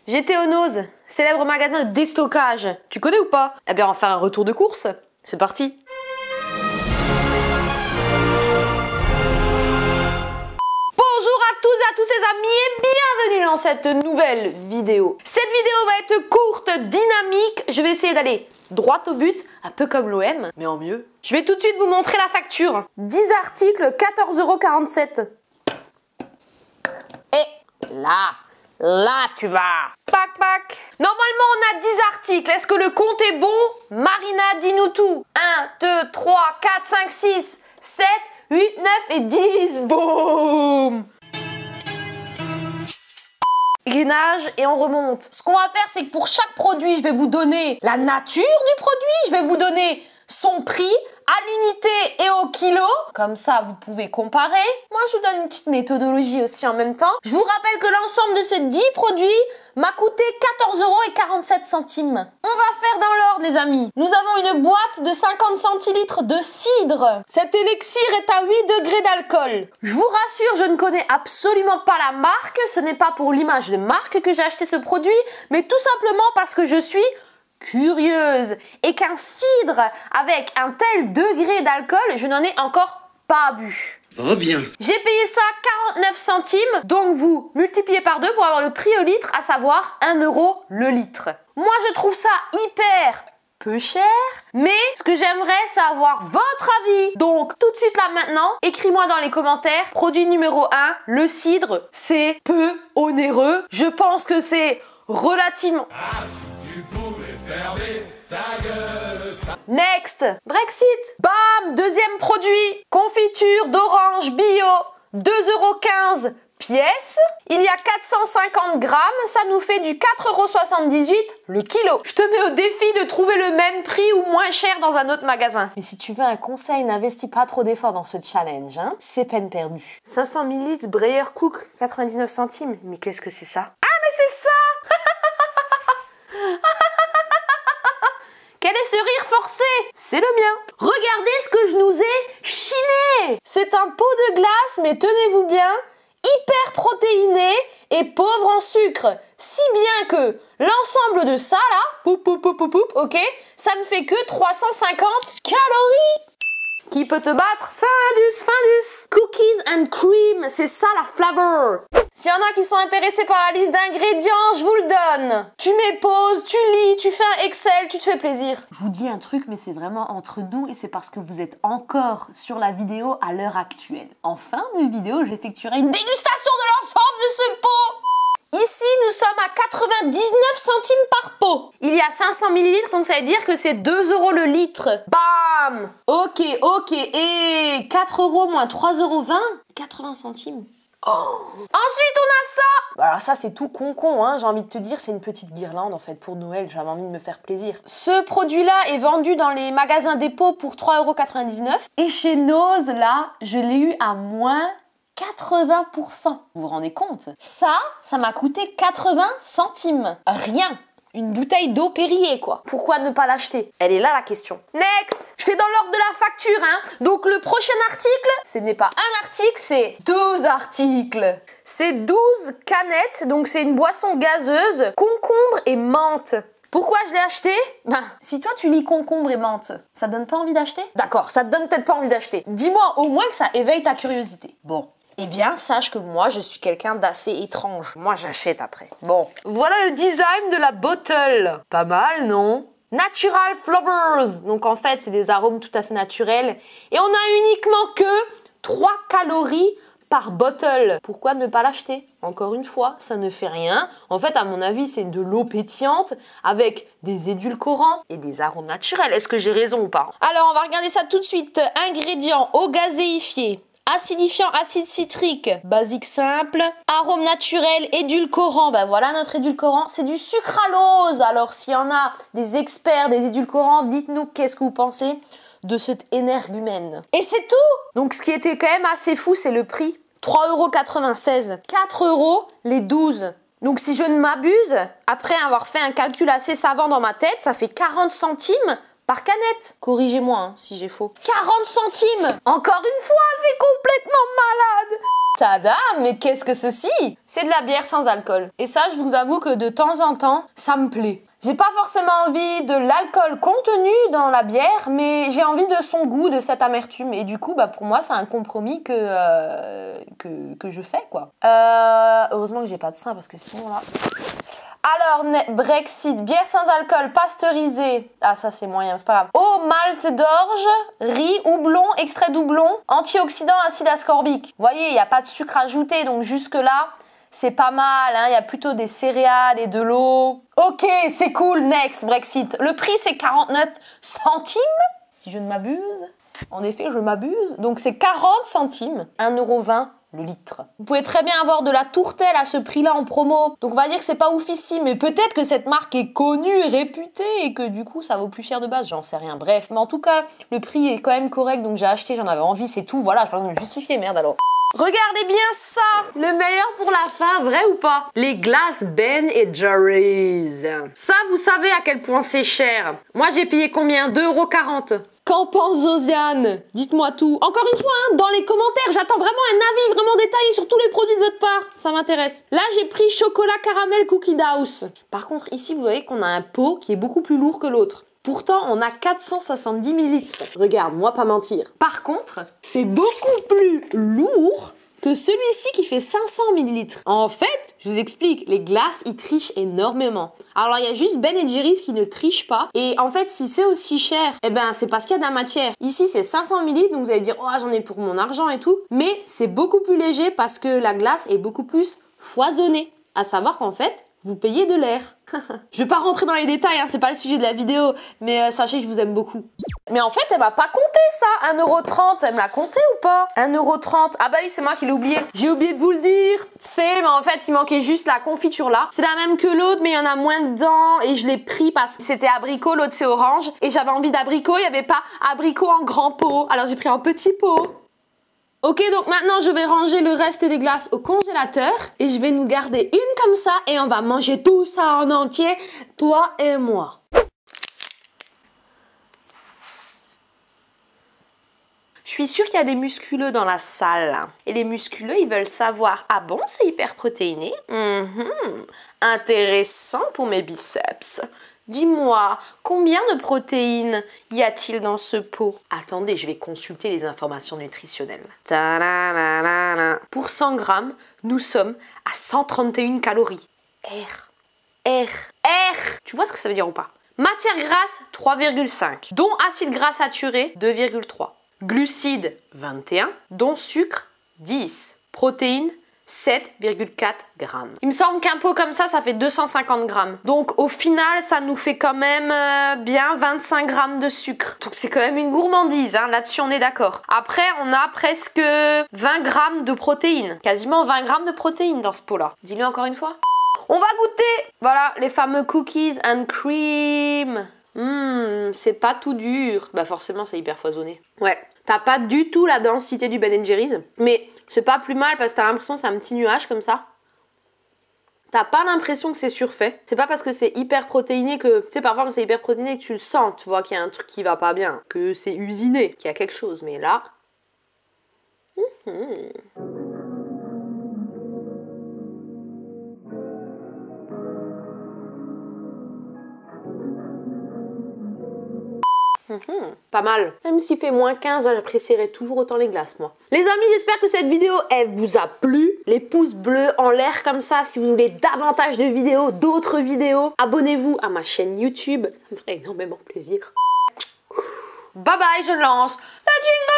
J'étais au Nose, célèbre magasin de déstockage. Tu connais ou pas? Eh bien, on va faire un retour de course. C'est parti. Bonjour à tous et à tous les amis et bienvenue dans cette nouvelle vidéo. Cette vidéo va être courte, dynamique. Je vais essayer d'aller droit au but, un peu comme l'OM, mais en mieux. Je vais tout de suite vous montrer la facture. 10 articles, 14,47 €. Et là tu vas. Pac, pac. Normalement, on a 10 articles. Est-ce que le compte est bon? Marina, dis-nous tout. 1, 2, 3, 4, 5, 6, 7, 8, 9 et 10. Boum! Gainage et on remonte. Ce qu'on va faire, c'est que pour chaque produit, je vais vous donner la nature du produit. Je vais vous donner son prix à l'unité et au kilo. Comme ça, vous pouvez comparer. Moi, je vous donne une petite méthodologie aussi en même temps. Je vous rappelle que l'ensemble de ces 10 produits m'a coûté 14,47 €. On va faire dans l'ordre, les amis. Nous avons une boîte de 50 centilitres de cidre. Cet élixir est à 8 degrés d'alcool. Je vous rassure, je ne connais absolument pas la marque. Ce n'est pas pour l'image de marque que j'ai acheté ce produit, mais tout simplement parce que je suis curieuse et qu'un cidre avec un tel degré d'alcool, je n'en ai encore pas bu. Oh bien. J'ai payé ça 49 centimes, donc vous multipliez par 2 pour avoir le prix au litre, à savoir 1 € le litre. Moi, je trouve ça hyper peu cher, mais ce que j'aimerais, c'est avoir votre avis. Donc, tout de suite là maintenant, écris-moi dans les commentaires, produit numéro 1, le cidre, c'est peu onéreux. Je pense que c'est relativement... Next, Brexit. Bam, deuxième produit, confiture d'orange bio, 2,15 € pièce. Il y a 450 grammes, ça nous fait du 4,78 € le kilo. Je te mets au défi de trouver le même prix ou moins cher dans un autre magasin. Mais si tu veux un conseil, n'investis pas trop d'efforts dans ce challenge, hein. C'est peine perdue. 500 ml Breyer Cook, 99 centimes. Mais qu'est-ce que c'est ça? Ah, mais c'est ça! Quel est ce rire forcé? C'est le mien. Regardez ce que je nous ai chiné. C'est un pot de glace, mais tenez-vous bien, hyper protéiné et pauvre en sucre. Si bien que l'ensemble de ça là, ok, ça ne fait que 350 calories. Qui peut te battre? Findus, Findus. Cookies and cream, c'est ça la flavor. S'il y en a qui sont intéressés par la liste d'ingrédients, je vous le donne. Tu mets pause, tu lis, tu fais un Excel, tu te fais plaisir. Je vous dis un truc, mais c'est vraiment entre nous et c'est parce que vous êtes encore sur la vidéo à l'heure actuelle. En fin de vidéo, j'effectuerai une dégustation de l'ensemble de ce pot. Ici, nous sommes à 99 centimes par pot. Il y a 500 ml, donc ça veut dire que c'est 2 € le litre. Bam! Ok. Et 4 € moins 3,20 €, 80 centimes. Oh. Ensuite, on a ça. Alors ça, c'est tout con, hein, j'ai envie de te dire, c'est une petite guirlande en fait pour Noël, j'avais envie de me faire plaisir. Ce produit-là est vendu dans les magasins dépôt pour 3,99 € et chez Nose, là, je l'ai eu à moins 80%. Vous vous rendez compte? Ça m'a coûté 80 centimes. Rien. Une bouteille d'eau Perrier, quoi. Pourquoi ne pas l'acheter? Elle est là, la question. Next! Je fais dans l'ordre de la facture, hein. Donc, le prochain article, ce n'est pas un article, c'est 12 articles. C'est 12 canettes, donc c'est une boisson gazeuse, concombre et menthe. Pourquoi je l'ai acheté? Ben, si toi tu lis concombre et menthe, ça te donne pas envie d'acheter? D'accord, ça te donne peut-être pas envie d'acheter. Dis-moi au moins que ça éveille ta curiosité. Bon. Eh bien, sache que moi, je suis quelqu'un d'assez étrange. Moi, j'achète après. Bon, voilà le design de la bottle. Pas mal, non? Natural flavors. Donc, en fait, c'est des arômes tout à fait naturels. Et on a uniquement que 3 calories par bottle. Pourquoi ne pas l'acheter? Encore une fois, ça ne fait rien. En fait, à mon avis, c'est de l'eau pétillante avec des édulcorants et des arômes naturels. Est-ce que j'ai raison ou pas? Alors, on va regarder ça tout de suite. Ingrédients: eau gazéifiée, acidifiant, acide citrique, basique simple, arôme naturel, édulcorant. Ben voilà notre édulcorant, c'est du sucralose. Alors s'il y en a des experts des édulcorants, dites-nous qu'est-ce que vous pensez de cet énergumène. Et c'est tout. Donc ce qui était quand même assez fou, c'est le prix. 3,96 €. 4 € les 12. Donc si je ne m'abuse, après avoir fait un calcul assez savant dans ma tête, ça fait 40 centimes Par canette. Corrigez-moi hein, si j'ai faux. 40 centimes. Encore une fois, c'est complètement malade. Tada, mais qu'est-ce que ceci? C'est de la bière sans alcool. Et ça, je vous avoue que de temps en temps, ça me plaît. J'ai pas forcément envie de l'alcool contenu dans la bière, mais j'ai envie de son goût, de cette amertume. Et du coup, bah, pour moi, c'est un compromis que je fais, quoi. Heureusement que j'ai pas de sein, parce que sinon, là... Alors, Brexit, bière sans alcool, pasteurisée. Ah, ça, c'est moyen, c'est pas grave. Eau, malt d'orge, riz, houblon, extrait doublon, antioxydant, acide ascorbique. Vous voyez, il n'y a pas de sucre ajouté, donc jusque-là... C'est pas mal, hein, il y a plutôt des céréales et de l'eau. Ok, c'est cool, next, Brexit. Le prix, c'est 49 centimes, si je ne m'abuse. En effet, je m'abuse. Donc, c'est 40 centimes, 1,20 € le litre. Vous pouvez très bien avoir de la tourtelle à ce prix-là en promo. Donc, on va dire que c'est pas oufissime, mais peut-être que cette marque est connue et réputée et que du coup, ça vaut plus cher de base. J'en sais rien. Bref, mais en tout cas, le prix est quand même correct, donc j'ai acheté, j'en avais envie, c'est tout. Voilà, je peux me justifier, merde alors. Regardez bien ça, le meilleur pour la fin, vrai ou pas? Les glaces Ben & Jerry's. Ça, vous savez à quel point c'est cher. Moi, j'ai payé combien? 2,40 €. Qu'en pense Josiane? Dites-moi tout. Encore une fois, hein, dans les commentaires, j'attends vraiment un avis vraiment détaillé sur tous les produits de votre part. Ça m'intéresse. Là, j'ai pris chocolat caramel cookie house. Par contre, ici, vous voyez qu'on a un pot qui est beaucoup plus lourd que l'autre. Pourtant, on a 470 ml. Regarde, moi pas mentir. Par contre, c'est beaucoup plus lourd que celui-ci qui fait 500 ml. En fait, je vous explique, les glaces, ils trichent énormément. Alors, il y a juste Ben & Jerry's qui ne triche pas. Et en fait, si c'est aussi cher, eh ben, c'est parce qu'il y a de la matière. Ici, c'est 500 ml, donc vous allez dire, oh, j'en ai pour mon argent et tout. Mais c'est beaucoup plus léger parce que la glace est beaucoup plus foisonnée. À savoir qu'en fait, vous payez de l'air. Je vais pas rentrer dans les détails, hein, c'est pas le sujet de la vidéo, mais sachez que je vous aime beaucoup. Mais en fait, elle m'a pas compté ça, 1,30 €. Elle me l'a compté ou pas? 1,30 €. Ah bah oui, c'est moi qui l'ai oublié. J'ai oublié de vous le dire. Mais en fait, il manquait juste la confiture là. C'est la même que l'autre, mais il y en a moins dedans. Et je l'ai pris parce que c'était abricot, l'autre c'est orange. Et j'avais envie d'abricot, il n'y avait pas abricot en grand pot. Alors j'ai pris un petit pot. Ok, donc maintenant je vais ranger le reste des glaces au congélateur et je vais nous garder une comme ça et on va manger tout ça en entier, toi et moi. Je suis sûre qu'il y a des musculeux dans la salle. Et les musculeux, ils veulent savoir, ah bon, c'est hyper protéiné? Intéressant pour mes biceps. Dis-moi, combien de protéines y a-t-il dans ce pot? Attendez, je vais consulter les informations nutritionnelles. Pour 100 grammes, nous sommes à 131 calories. R. Tu vois ce que ça veut dire ou pas? Matière grasse, 3,5. Dont acide gras saturé, 2,3. Glucides, 21. Dont sucre, 10. Protéines, 7,4 grammes. Il me semble qu'un pot comme ça fait 250 grammes. Donc au final, ça nous fait quand même bien 25 grammes de sucre. Donc c'est quand même une gourmandise, hein. Là-dessus on est d'accord. Après, on a presque 20 grammes de protéines. Quasiment 20 grammes de protéines dans ce pot-là. Dis-le encore une fois. On va goûter. Voilà, les fameux cookies and cream. C'est pas tout dur. Bah forcément, c'est hyper foisonné. Ouais. T'as pas du tout la densité du Ben & Jerry's, mais c'est pas plus mal parce que t'as l'impression que c'est un petit nuage comme ça. T'as pas l'impression que c'est surfait. C'est pas parce que c'est hyper protéiné que... Tu sais, parfois quand c'est hyper protéiné que tu le sens, tu vois qu'il y a un truc qui va pas bien, que c'est usiné, qu'il y a quelque chose. Mais là... Pas mal. Même s'il fait moins 15, j'apprécierais toujours autant les glaces, moi. Les amis, j'espère que cette vidéo, elle vous a plu. Les pouces bleus en l'air comme ça, si vous voulez davantage de vidéos, d'autres vidéos. Abonnez-vous à ma chaîne YouTube, ça me ferait énormément plaisir. Bye bye, je lance la jingle.